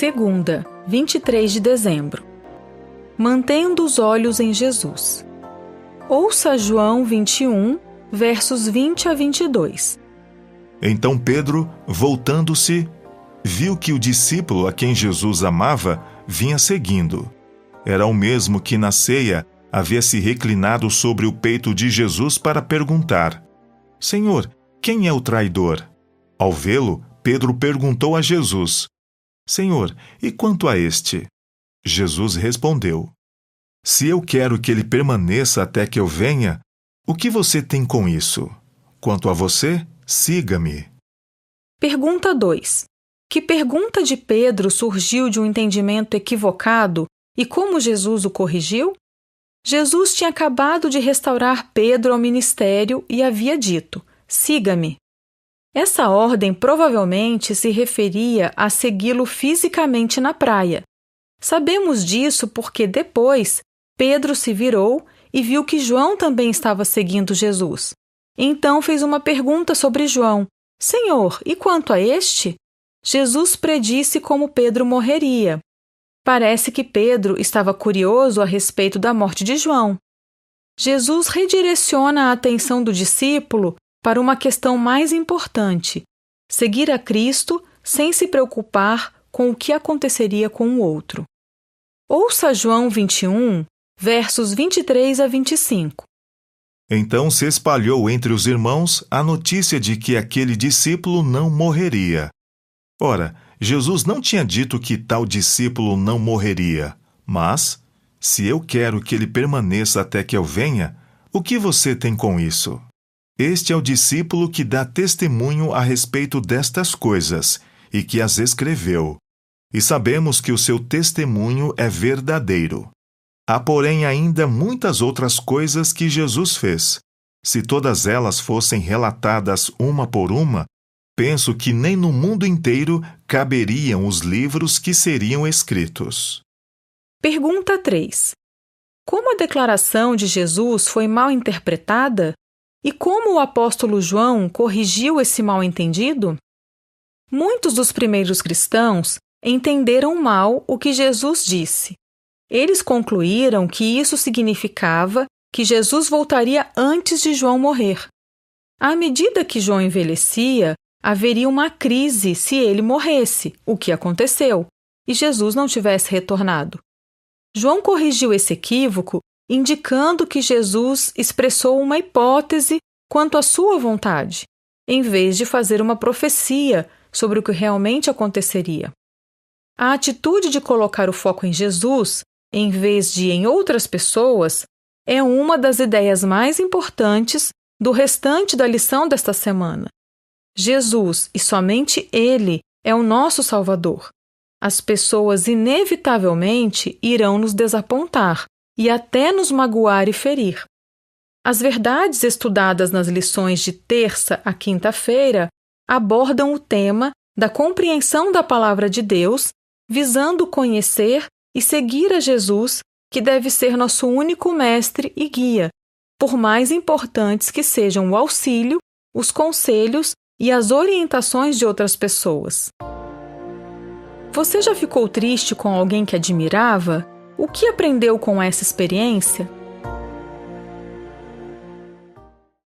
Segunda, 23 de dezembro. Mantendo os olhos em Jesus. Ouça João 21, versos 20 a 22. Então Pedro, voltando-se, viu que o discípulo a quem Jesus amava vinha seguindo. Era o mesmo que na ceia havia se reclinado sobre o peito de Jesus para perguntar: Senhor, quem é o traidor? Ao vê-lo, Pedro perguntou a Jesus: Senhor, e quanto a este? Jesus respondeu: Se eu quero que ele permaneça até que eu venha, o que você tem com isso? Quanto a você, siga-me. Pergunta 2. Que pergunta de Pedro surgiu de um entendimento equivocado e como Jesus o corrigiu? Jesus tinha acabado de restaurar Pedro ao ministério e havia dito: siga-me. Essa ordem provavelmente se referia a segui-lo fisicamente na praia. Sabemos disso porque depois Pedro se virou e viu que João também estava seguindo Jesus. Então fez uma pergunta sobre João: Senhor, e quanto a este? Jesus predisse como Pedro morreria. Parece que Pedro estava curioso a respeito da morte de João. Jesus redireciona a atenção do discípulo para uma questão mais importante: seguir a Cristo sem se preocupar com o que aconteceria com o outro. Ouça João 21, versos 23 a 25. Então se espalhou entre os irmãos a notícia de que aquele discípulo não morreria. Ora, Jesus não tinha dito que tal discípulo não morreria, mas, se eu quero que ele permaneça até que eu venha, o que você tem com isso? Este é o discípulo que dá testemunho a respeito destas coisas e que as escreveu. E sabemos que o seu testemunho é verdadeiro. Há, porém, ainda muitas outras coisas que Jesus fez. Se todas elas fossem relatadas uma por uma, penso que nem no mundo inteiro caberiam os livros que seriam escritos. Pergunta 3. Como a declaração de Jesus foi mal interpretada? E como o apóstolo João corrigiu esse mal-entendido? Muitos dos primeiros cristãos entenderam mal o que Jesus disse. Eles concluíram que isso significava que Jesus voltaria antes de João morrer. À medida que João envelhecia, haveria uma crise se ele morresse, o que aconteceu, e Jesus não tivesse retornado. João corrigiu esse equívoco, indicando que Jesus expressou uma hipótese quanto à sua vontade, em vez de fazer uma profecia sobre o que realmente aconteceria. A atitude de colocar o foco em Jesus, em vez de em outras pessoas, é uma das ideias mais importantes do restante da lição desta semana. Jesus, e somente Ele, é o nosso Salvador. As pessoas inevitavelmente irão nos desapontar e até nos magoar e ferir. As verdades estudadas nas lições de terça a quinta-feira abordam o tema da compreensão da palavra de Deus, visando conhecer e seguir a Jesus, que deve ser nosso único mestre e guia, por mais importantes que sejam o auxílio, os conselhos e as orientações de outras pessoas. Você já ficou triste com alguém que admirava? O que aprendeu com essa experiência?